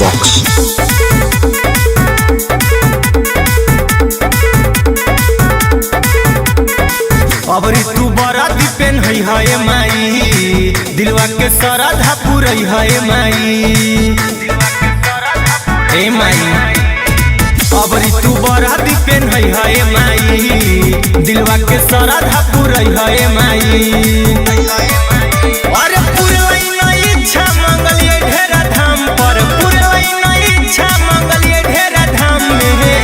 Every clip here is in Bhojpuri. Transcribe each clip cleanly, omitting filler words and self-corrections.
बॉक्स। अब तू बड़ा दीपेन है माई, दिलवा के सरधा पुरई है माई। हे माई अब तू बड़ा दीपेन है माई, दिलवा के सरधा पुरई है माई। अरे पुरई नहीं इच्छा मंगलिए ढेरा धाम पर, पुरई नहीं इच्छा मंगलिए ढेरा धाम में।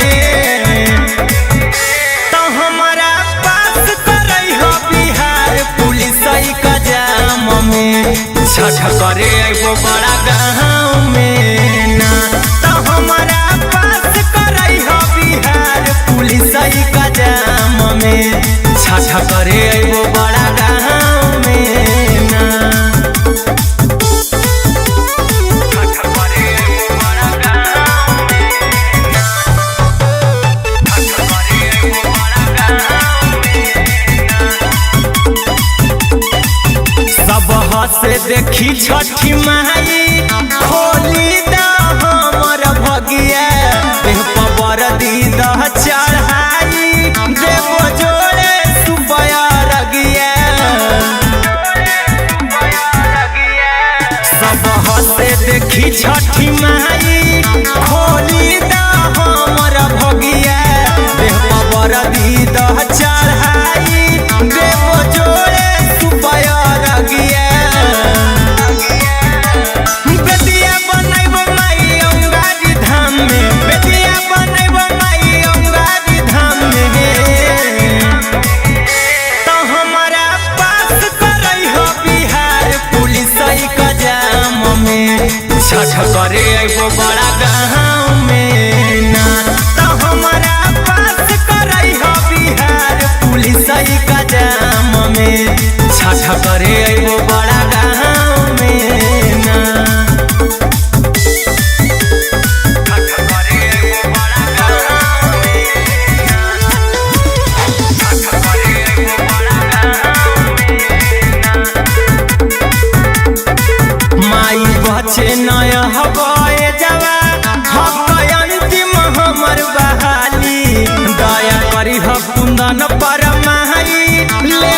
तो हमारा पास करई हो बिहार पुलिस का जाम में, छठ करे एगो बड़ा गाँव में ना। तो हमारा पास करई हो बिहार पुलिस का जाम में, छठ करे एगो बड़ा गाँव में ना। से देखी छठी माई खोली दा हमर भगिया, देह पर दी दह चढ़ाई देवो जोड़े सुबया रगिया। सब से देखी छठी माई खोली दा हमर भगिया, देह पर दी दह चढ़ाई देवो जोड़े सुबया रगिया। छठ करे एगो बड़ा गाँव में ना। तो हमारा पास करई हो बिहार पुलिस का जाम में, छठ करे एगो बड़ा गाँव में ना। माई बचे नय हवाए जवा अंतिम हमर बहाली, दया करी ह कुंदन पर माई ले